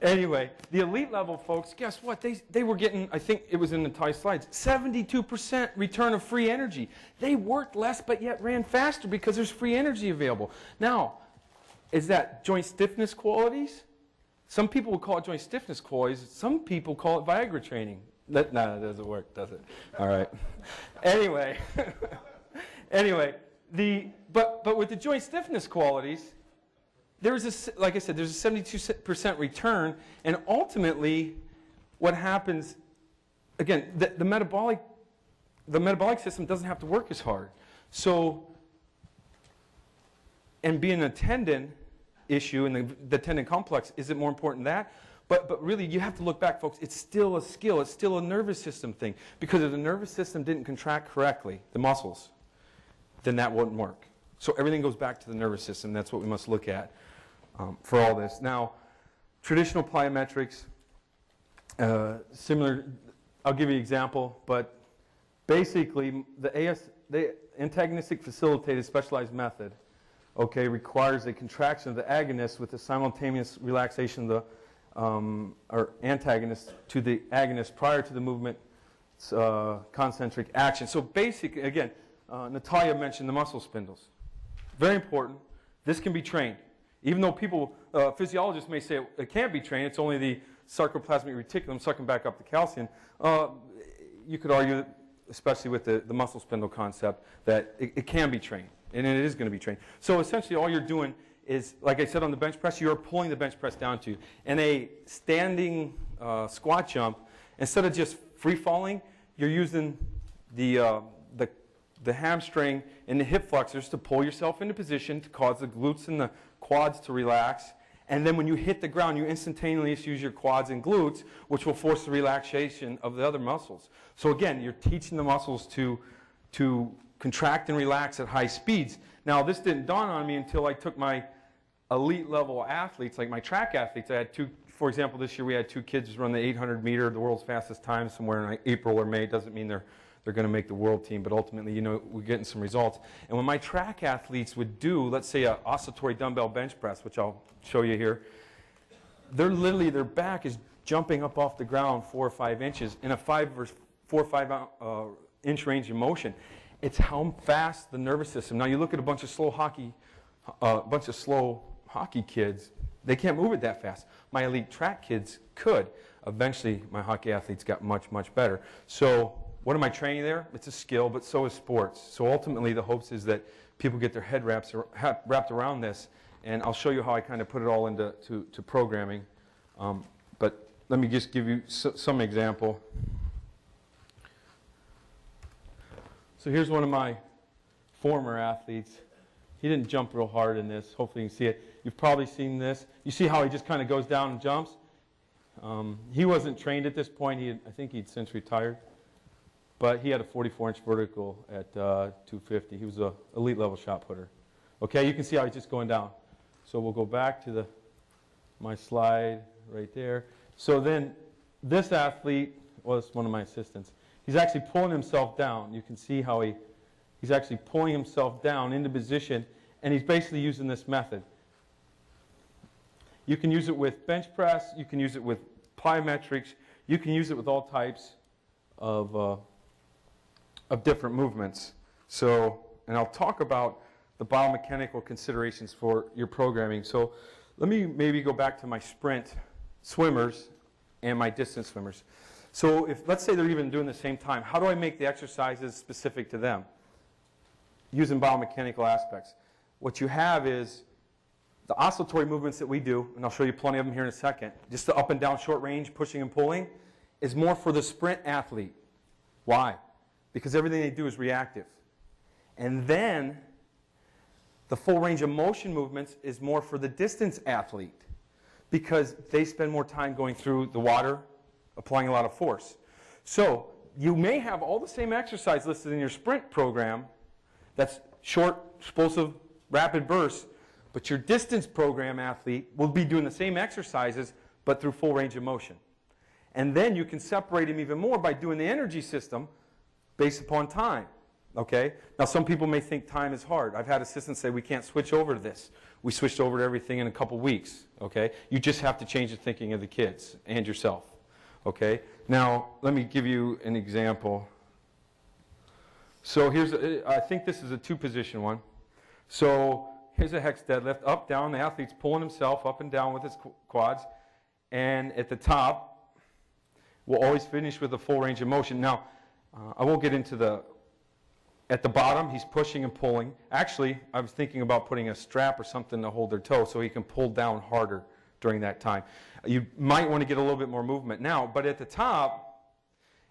Anyway, the elite level folks, guess what? They were getting, I think it was in the entire slides, 72% return of free energy. They worked less but yet ran faster because there's free energy available. Now, is that joint stiffness qualities? Some people will call it joint stiffness qualities. Some people call it Viagra training. No, it doesn't work, does it? All right. Anyway, but with the joint stiffness qualities, there's like I said, there's a 72% return, and ultimately, what happens, again, the metabolic system doesn't have to work as hard. So, and being a tendon issue and the tendon complex, is it more important than that? But really, you have to look back, folks. It's still a skill. It's still a nervous system thing. Because if the nervous system didn't contract correctly, the muscles, then that wouldn't work. So everything goes back to the nervous system. That's what we must look at for all this. Now, traditional plyometrics, similar. I'll give you an example. But basically, the antagonistic facilitated specialized method, okay, requires a contraction of the agonist with the simultaneous relaxation of the or antagonist to the agonist prior to the movement concentric action. So basically, again, Natalia mentioned the muscle spindles. Very important. This can be trained. Even though people, physiologists may say it can't be trained, it's only the sarcoplasmic reticulum sucking back up the calcium. You could argue, especially with the muscle spindle concept, that it can be trained. And it is going to be trained. So essentially all you're doing is, like I said on the bench press, you're pulling the bench press down to you. And a standing squat jump, instead of just free falling, you're using the hamstring and the hip flexors to pull yourself into position to cause the glutes and the quads to relax. And then when you hit the ground, you instantaneously use your quads and glutes, which will force the relaxation of the other muscles. So again, you're teaching the muscles to contract and relax at high speeds. Now, this didn't dawn on me until I took my elite level athletes, like my track athletes. I had two, for example, this year we had two kids run the 800 meter, the world's fastest time, somewhere in like April or May. It doesn't mean they're going to make the world team, but ultimately, you know, we're getting some results. And when my track athletes would do, let's say, an oscillatory dumbbell bench press, which I'll show you here, they're literally, their back is jumping up off the ground 4 or 5 inches in a 4 or 5 inch range of motion. It's how fast the nervous system. Now you look at a bunch of slow hockey kids. They can't move it that fast. My elite track kids could. Eventually, my hockey athletes got much, much better. So what am I training there? It's a skill, but so is sports. So ultimately, the hopes is that people get their head wrapped around this. And I'll show you how I kind of put it all into programming. But let me just give you some example. So here's one of my former athletes. He didn't jump real hard in this. Hopefully you can see it. You've probably seen this. You see how he just kind of goes down and jumps? He wasn't trained at this point. I think he'd since retired. But he had a 44-inch vertical at 250. He was an elite level shot putter. Okay, you can see how he's just going down. So we'll go back to my slide right there. So then this athlete was one of my assistants. He's actually pulling himself down. You can see how he's actually pulling himself down into position, and he's basically using this method. You can use it with bench press. You can use it with plyometrics. You can use it with all types of different movements. So, and I'll talk about the biomechanical considerations for your programming. So let me maybe go back to my sprint swimmers and my distance swimmers. So if, let's say they're even doing the same time, how do I make the exercises specific to them? Using biomechanical aspects. What you have is the oscillatory movements that we do, and I'll show you plenty of them here in a second, just the up and down short range, pushing and pulling, is more for the sprint athlete. Why? Because everything they do is reactive. And then the full range of motion movements is more for the distance athlete, because they spend more time going through the water, applying a lot of force. So you may have all the same exercise listed in your sprint program, that's short, explosive, rapid bursts, but your distance program athlete will be doing the same exercises, but through full range of motion. And then you can separate them even more by doing the energy system based upon time. Okay? Now some people may think time is hard. I've had assistants say we can't switch over to this. we switched over to everything in a couple weeks, okay? You just have to change the thinking of the kids and yourself, okay? Now, let me give you an example. So here's, I think this is a 2-position one. So here's a hex deadlift, up, down. The athlete's pulling himself up and down with his quads. And at the top, we'll always finish with a full range of motion. Now, I won't get into at the bottom, he's pushing and pulling. Actually, I was thinking about putting a strap or something to hold their toe so he can pull down harder during that time. You might want to get a little bit more movement now, but at the top,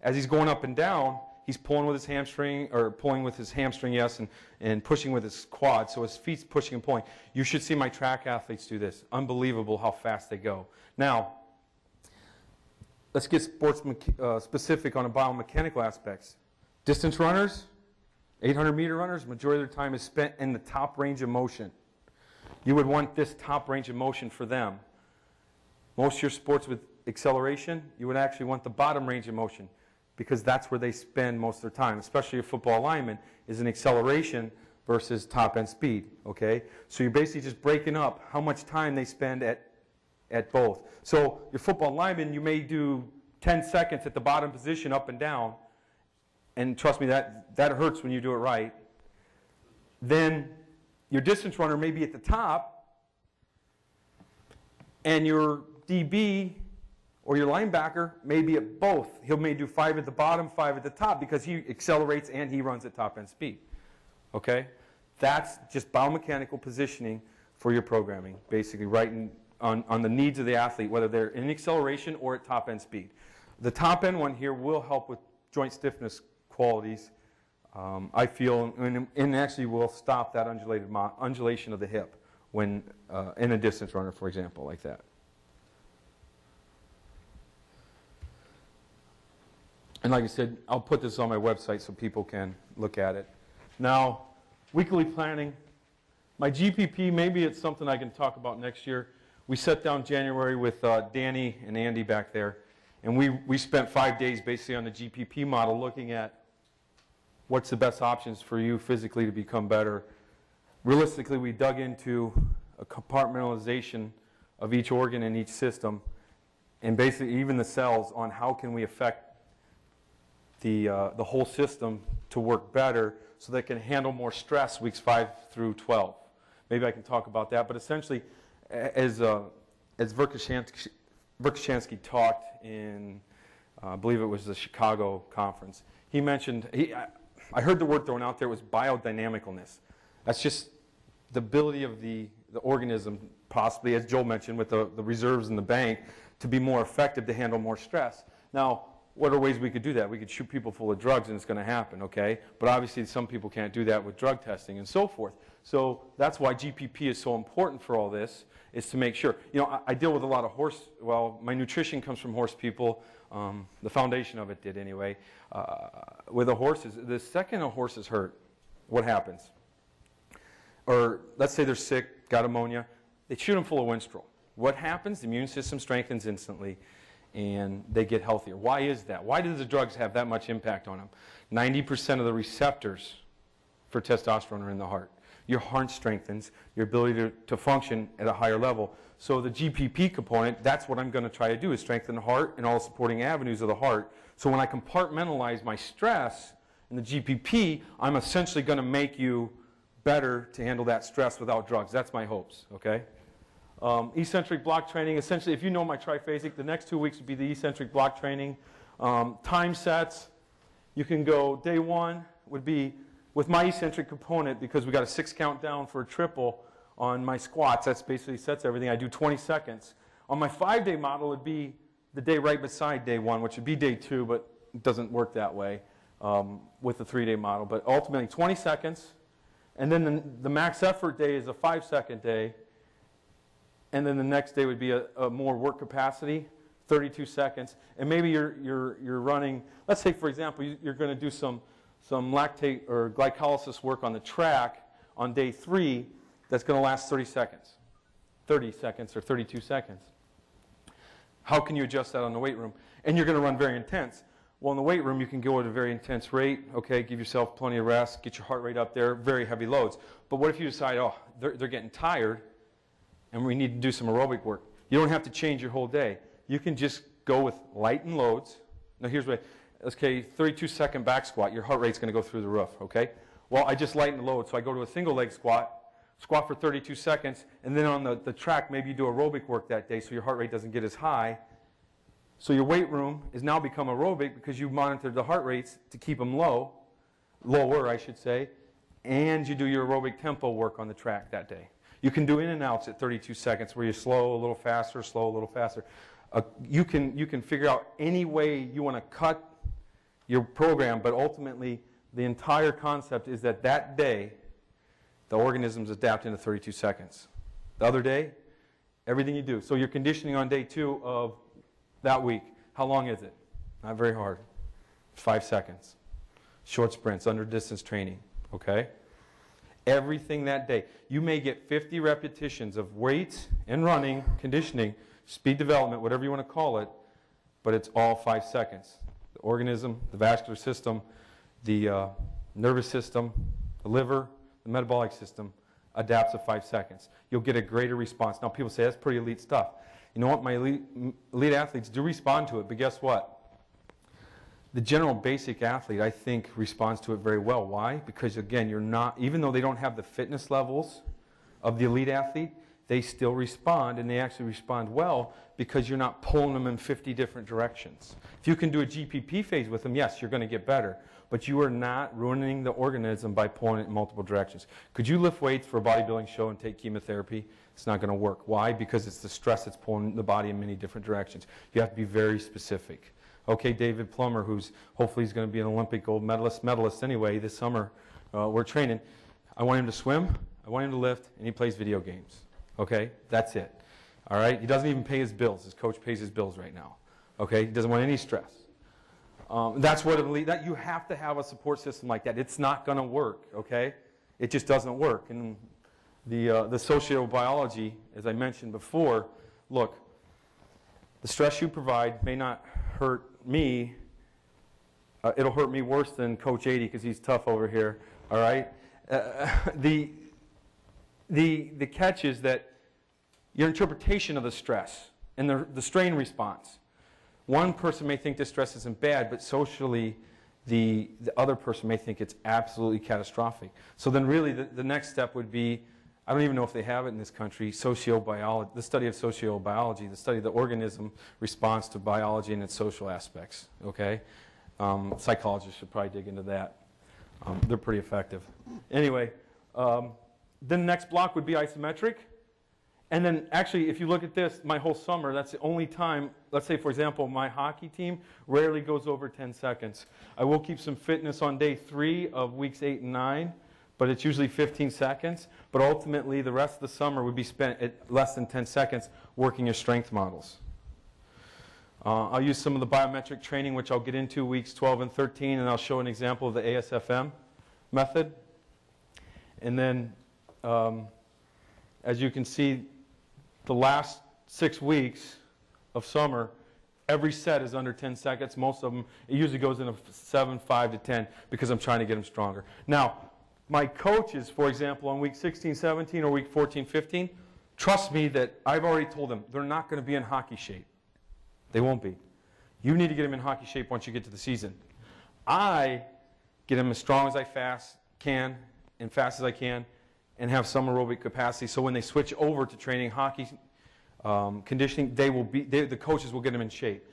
as he's going up and down, he's pulling with his hamstring, or pulling with his hamstring, yes, and pushing with his quad, so his feet's pushing and pulling. You should see my track athletes do this. Unbelievable how fast they go. Now, let's get sports specific on the biomechanical aspects. Distance runners, 800-meter runners, majority of their time is spent in the top range of motion. You would want this top range of motion for them. Most of your sports with acceleration, you would actually want the bottom range of motion because that's where they spend most of their time, especially your football lineman, is in acceleration versus top-end speed, okay? So you're basically just breaking up how much time they spend at both. So your football lineman, you may do 10 seconds at the bottom position up and down, and trust me, that hurts when you do it right. Then your distance runner may be at the top, and your DB or your linebacker may be at both. He may do 5 at the bottom, 5 at the top, because he accelerates and he runs at top-end speed. Okay? That's just biomechanical positioning for your programming, basically writing on the needs of the athlete, whether they're in acceleration or at top-end speed. The top-end one here will help with joint stiffness qualities, I feel, and actually will stop that undulation of the hip when in a distance runner, for example, like that. And like I said, I'll put this on my website so people can look at it. Now, weekly planning. My GPP, maybe it's something I can talk about next year. We sat down January with Danny and Andy back there, and we spent 5 days basically on the GPP model looking at what's the best options for you physically to become better. Realistically, we dug into a compartmentalization of each organ in each system, and basically even the cells, on how can we affect the whole system to work better so that it can handle more stress weeks 5 through 12. Maybe I can talk about that, but essentially, as Verkhoshansky talked in, I believe it was the Chicago conference, he mentioned, I heard the word thrown out there, was biodynamicalness. That's just the ability of the organism, possibly, as Joel mentioned, with the reserves in the bank, to be more effective to handle more stress. Now, what are ways we could do that? We could shoot people full of drugs and it's going to happen, okay? But obviously some people can't do that with drug testing and so forth. So that's why GPP is so important for all this, is to make sure. You know, I deal with a lot of my nutrition comes from horse people. The foundation of it did anyway. With the horses, the second a horse is hurt, what happens? Or let's say they're sick, got ammonia, they shoot them full of Winstrol. What happens? The immune system strengthens instantly, and they get healthier. Why is that? Why do the drugs have that much impact on them? 90% of the receptors for testosterone are in the heart. Your heart strengthens, your ability to function at a higher level. So the GPP component, that's what I'm going to try to do, is strengthen the heart and all the supporting avenues of the heart. So when I compartmentalize my stress in the GPP, I'm essentially going to make you better to handle that stress without drugs. That's my hopes, okay? Eccentric block training, essentially, if you know my triphasic, the next 2 weeks would be the eccentric block training. Time sets, you can go, day 1 would be with my eccentric component, because we got a 6 count down for a triple on my squats. That's basically sets everything. I do 20 seconds. On my 5-day model, it would be the day right beside day 1, which would be day 2, but it doesn't work that way with the 3-day model. But ultimately, 20 seconds. And then the max effort day is a 5-second day. And then the next day would be a more work capacity, 32 seconds. And maybe you're running, let's say, for example, you're going to do some lactate or glycolysis work on the track on day 3 that's going to last 30 seconds. 30 seconds or 32 seconds. How can you adjust that on the weight room? And you're going to run very intense. Well, in the weight room, you can go at a very intense rate, okay, give yourself plenty of rest, get your heart rate up there, very heavy loads. But what if you decide, oh, they're getting tired, and we need to do some aerobic work. You don't have to change your whole day. You can just go with lightened loads. Now here's what, okay, 32-second back squat, your heart rate's going to go through the roof, okay? Well, I just lighten the load, so I go to a single leg squat, squat for 32 seconds, and then on the track, maybe you do aerobic work that day so your heart rate doesn't get as high. So your weight room has now become aerobic because you monitored the heart rates to keep them lower, I should say, and you do your aerobic tempo work on the track that day. You can do in and outs at 32 seconds where you slow a little faster, slow a little faster. You can figure out any way you want to cut your program, but ultimately the entire concept is that that day the organism's adapt into 32 seconds. The other day, everything you do. So you're conditioning on day 2 of that week. How long is it? Not very hard. 5 seconds. Short sprints, under distance training. Okay? Everything that day. You may get 50 repetitions of weights and running, conditioning, speed development, whatever you want to call it, but it's all 5 seconds. The organism, the vascular system, the nervous system, the liver, the metabolic system adapts at 5 seconds. You'll get a greater response. Now people say, that's pretty elite stuff. You know what? My elite athletes do respond to it, but guess what? The general basic athlete, I think, responds to it very well. Why? Because, again, you're not, even though they don't have the fitness levels of the elite athlete, they still respond, and they actually respond well because you're not pulling them in 50 different directions. If you can do a GPP phase with them, yes, you're going to get better, but you are not ruining the organism by pulling it in multiple directions. Could you lift weights for a bodybuilding show and take chemotherapy? It's not going to work. Why? Because it's the stress that's pulling the body in many different directions. You have to be very specific. Okay, David Plummer, who's hopefully he's going to be an Olympic gold medalist anyway this summer, we're training. I want him to swim, I want him to lift, and he plays video games. Okay, that's it. All right, he doesn't even pay his bills. His coach pays his bills right now. Okay, he doesn't want any stress. That's what that you have to have a support system like that. It's not going to work. Okay, it just doesn't work. And the sociobiology, as I mentioned before, look, the stress you provide may not hurt me. It'll hurt me worse than Coach 80 because he's tough over here. All right. The catch is that your interpretation of the stress and the strain response. One person may think this stress isn't bad, but socially, the other person may think it's absolutely catastrophic. So then, really, the next step would be, I don't even know if they have it in this country, sociobiology, the study of sociobiology, the study of the organism response to biology and its social aspects, okay? Psychologists should probably dig into that. They're pretty effective. Anyway, then the next block would be isometric. And then actually, if you look at this, my whole summer, that's the only time, let's say, for example, my hockey team rarely goes over 10 seconds. I will keep some fitness on day 3 of weeks 8 and 9. But it's usually 15 seconds. But ultimately, the rest of the summer would be spent at less than 10 seconds working your strength models. I'll use some of the biometric training, which I'll get into weeks 12 and 13, and I'll show an example of the ASFM method. And then, as you can see, the last 6 weeks of summer, every set is under 10 seconds. Most of them, it usually goes in a 7, 5 to 10 because I'm trying to get them stronger. Now, my coaches, for example, on week 16, 17, or week 14, 15, trust me that I've already told them they're not going to be in hockey shape. They won't be. You need to get them in hockey shape once you get to the season. I get them as strong as I can and fast as I can and have some aerobic capacity. So when they switch over to training hockey conditioning, the coaches will get them in shape.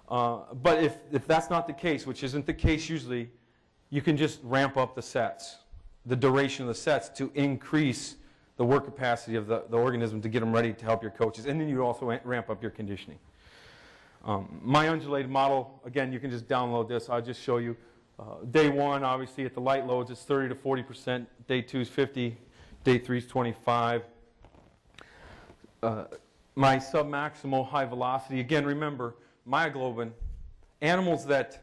But if that's not the case, which isn't the case usually, you can just ramp up the sets, the duration of the sets, to increase the work capacity of the organism to get them ready to help your coaches. And then you also ramp up your conditioning. My undulated model, again, you can just download this. I'll just show you. Day 1, obviously, at the light loads, it's 30 to 40%. Day 2 is 50. Day 3 is 25. My submaximal high velocity, again, remember, myoglobin, animals that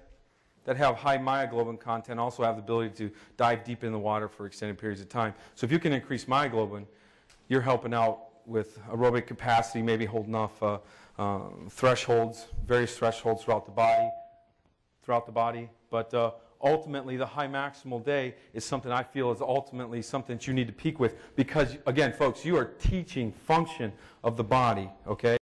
have high myoglobin content also have the ability to dive deep in the water for extended periods of time. So if you can increase myoglobin, you're helping out with aerobic capacity, maybe holding off thresholds, various thresholds throughout the body. But ultimately the high maximal day is something I feel is ultimately something that you need to peak with because, again, folks, you are teaching function of the body, okay?